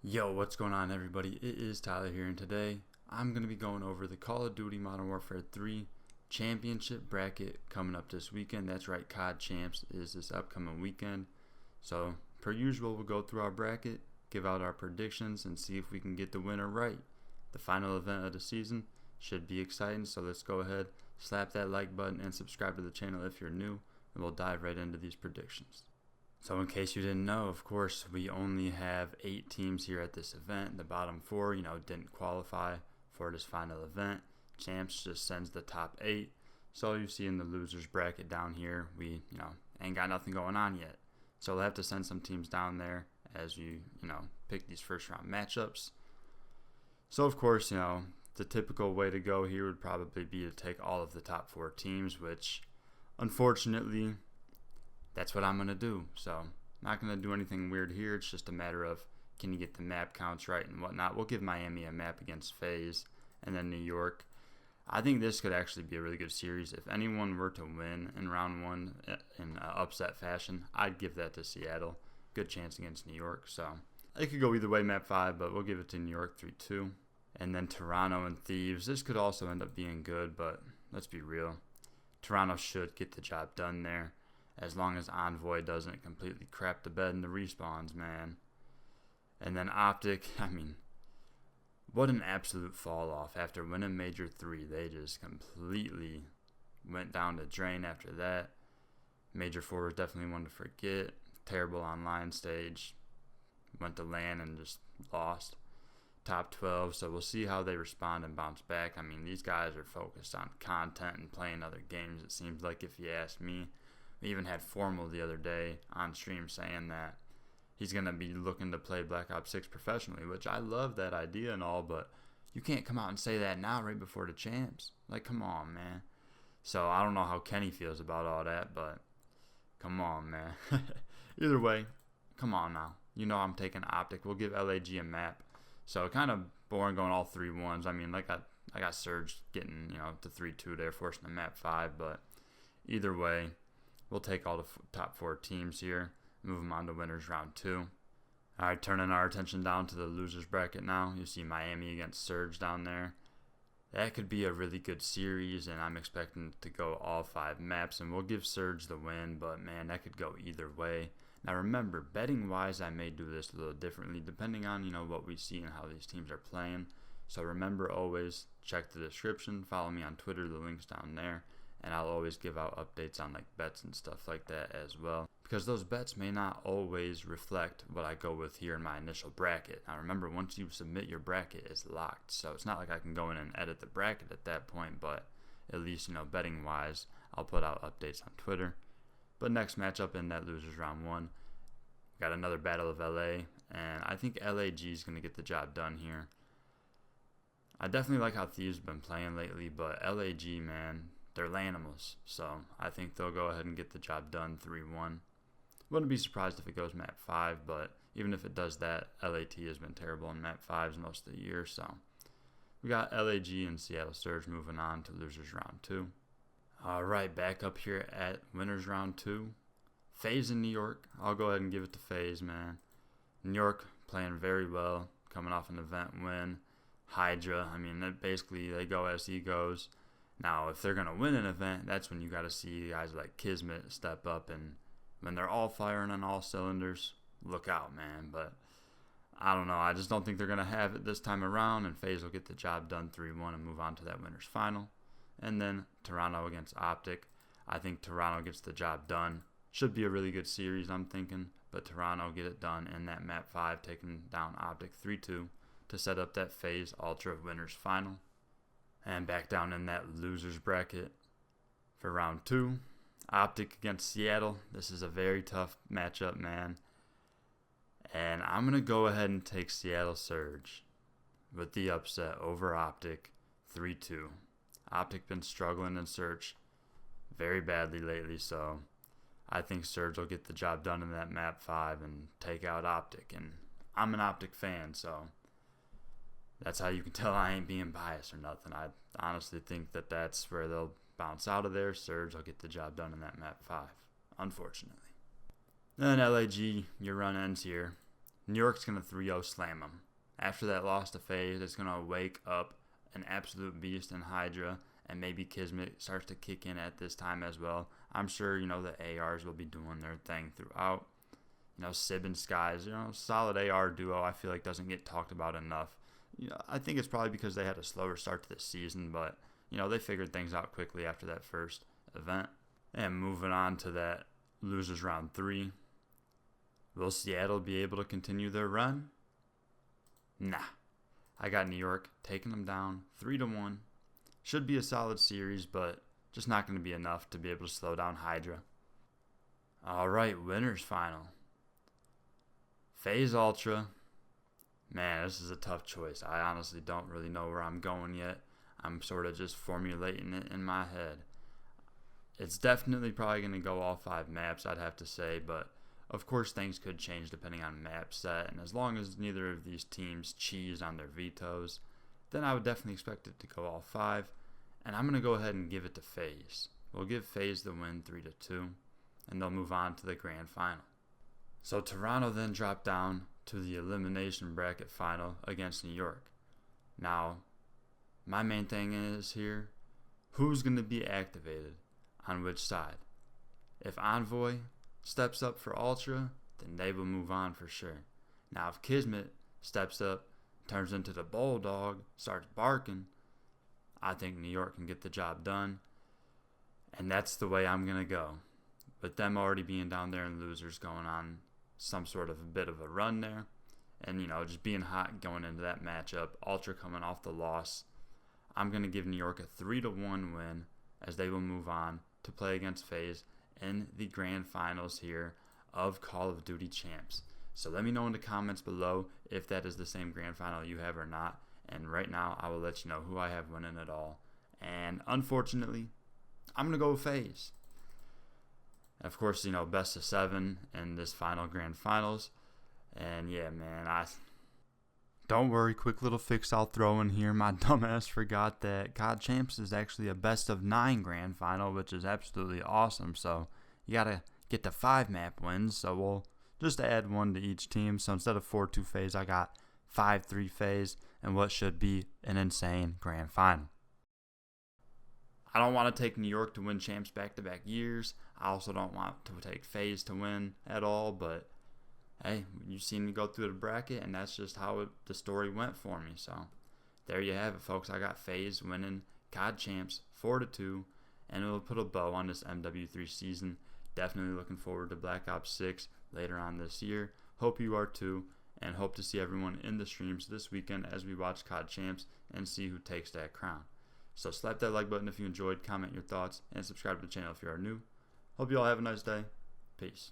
Yo, what's going on, everybody? It is Tyler here, and today I'm going to be going over the Call of Duty Modern Warfare 3 Championship bracket coming up this weekend. That's right, COD Champs is this upcoming weekend. So, per usual, we'll go through our bracket, give out our predictions, and see if we can get the winner right. The final event of the season should be exciting, so let's go ahead, slap that like button, and subscribe to the channel if you're new, and we'll dive right into these predictions. So in case you didn't know, of course, we only have 8 teams here at this event. The bottom 4, didn't qualify for this final event. Champs just sends the top 8. So you see in the losers bracket down here, we, ain't got nothing going on yet. So we'll have to send some teams down there as you pick these first round matchups. So of course, the typical way to go here would probably be to take all of the top 4 teams, which unfortunately that's what I'm going to do. So I'm not going to do anything weird here. It's just a matter of can you get the map counts right and whatnot. We'll give Miami a map against FaZe and then New York. I think this could actually be a really good series. If anyone were to win in round 1 in upset fashion, I'd give that to Seattle. Good chance against New York. So it could go either way, map 5, but we'll give it to New York 3-2. And then Toronto and Thieves. This could also end up being good, but let's be real. Toronto should get the job done there, as long as Envoy doesn't completely crap the bed in the respawns, man. And then OpTic, what an absolute fall off. After winning Major 3, they just completely went down the drain after that. Major 4 was definitely one to forget. Terrible online stage. Went to LAN and just lost. Top 12, so we'll see how they respond and bounce back. These guys are focused on content and playing other games, it seems like, if you ask me. We even had Formal the other day on stream saying that he's going to be looking to play Black Ops 6 professionally, which I love that idea and all, but you can't come out and say that now right before the champs. Like, come on, man. So I don't know how Kenny feels about all that, but come on, man. Either way, come on now. I'm taking OpTic. We'll give LAG a map. So kind of boring going all 3-1s. I got Surge getting, to 3-2 there, forcing the map 5, but either way, we'll take all the top 4 teams here, move them on to winners round 2. All right, turning our attention down to the losers bracket now. You see Miami against Surge down there. That could be a really good series, and I'm expecting to go all 5 maps, and we'll give Surge the win, but man, that could go either way. Now remember, betting-wise, I may do this a little differently, depending on, what we see and how these teams are playing. So remember, always check the description, follow me on Twitter, the link's down there. And I'll always give out updates on bets and stuff like that as well, because those bets may not always reflect what I go with here in my initial bracket. Now remember, once you submit your bracket, it's locked, so it's not like I can go in and edit the bracket at that point, but at least betting wise, I'll put out updates on Twitter. But next matchup in that losers round 1, got another Battle of LA, and I think LAG is going to get the job done here. I definitely like how Thieves have been playing lately, but LAG, man, they're Lanimals, so I think they'll go ahead and get the job done 3-1. Wouldn't be surprised if it goes map 5, but even if it does that, LAT has been terrible in map 5s most of the year, so we got LAG and Seattle Surge moving on to losers round 2. Alright, back up here at winners round 2. FaZe in New York. I'll go ahead and give it to FaZe, man. New York playing very well, coming off an event win. Hydra, basically they go as he goes. Now, if they're going to win an event, that's when you got to see guys like Kismet step up, and when they're all firing on all cylinders, look out, man. But I don't know. I just don't think they're going to have it this time around, and FaZe will get the job done 3-1 and move on to that winners final. And then Toronto against OpTic. I think Toronto gets the job done. Should be a really good series, I'm thinking, but Toronto get it done in that map 5, taking down OpTic 3-2 to set up that FaZe Ultra winners final. And back down in that losers bracket for round 2, OpTic against Seattle. This is a very tough matchup, man. And I'm going to go ahead and take Seattle Surge with the upset over OpTic 3-2. OpTic been struggling in Surge very badly lately, so I think Surge will get the job done in that map 5 and take out OpTic. And I'm an OpTic fan, so that's how you can tell I ain't being biased or nothing. I honestly think that that's where they'll bounce out of there. Surge will get the job done in that map 5, unfortunately. Then LAG, your run ends here. New York's going to 3-0 slam them. After that loss to FaZe, it's going to wake up an absolute beast in Hydra, and maybe Kismet starts to kick in at this time as well. I'm sure, the ARs will be doing their thing throughout. Sib and Skies, solid AR duo, I feel like doesn't get talked about enough. I think it's probably because they had a slower start to the season, but, they figured things out quickly after that first event. And moving on to that losers round 3. Will Seattle be able to continue their run? Nah. I got New York taking them down 3-1. Should be a solid series, but just not going to be enough to be able to slow down Hydra. Alright, winners final. FaZe Ultra. Man, this is a tough choice. I honestly don't really know where I'm going yet. I'm sort of just formulating it in my head. It's definitely probably going to go all 5 maps, I'd have to say, but of course things could change depending on map set, and as long as neither of these teams cheese on their vetoes, then I would definitely expect it to go all 5, and I'm going to go ahead and give it to FaZe. We'll give FaZe the win 3-2, and they'll move on to the grand final. So Toronto then dropped down to the elimination bracket final against New York. Now, my main thing is here, who's going to be activated on which side? If Envoy steps up for Ultra, then they will move on for sure. Now, if Kismet steps up, turns into the Bulldog, starts barking, I think New York can get the job done. And that's the way I'm going to go. With them already being down there and losers going on some sort of a bit of a run there. And, just being hot going into that matchup. Ultra coming off the loss. I'm going to give New York a 3-1 win as they will move on to play against FaZe in the grand finals here of Call of Duty Champs. So let me know in the comments below if that is the same grand final you have or not. And right now, I will let you know who I have winning it all. And unfortunately, I'm going to go with FaZe. Of course, best of 7 in this final grand finals. And yeah, man, don't worry, quick little fix I'll throw in here. My dumbass forgot that COD Champs is actually a best of 9 grand final, which is absolutely awesome. So you got to get to 5 map wins. So we'll just add 1 to each team. So instead of 4-2 FaZe, I got 5-3 FaZe and what should be an insane grand final. I don't want to take New York to win champs back-to-back years. I also don't want to take FaZe to win at all, but hey, you've seen me go through the bracket, and that's just how the story went for me. So there you have it, folks. I got FaZe winning COD Champs 4-2, and it'll put a bow on this MW3 season. Definitely looking forward to Black Ops 6 later on this year. Hope you are too, and hope to see everyone in the streams this weekend as we watch COD Champs and see who takes that crown. So slap that like button if you enjoyed, comment your thoughts, and subscribe to the channel if you are new. Hope you all have a nice day. Peace.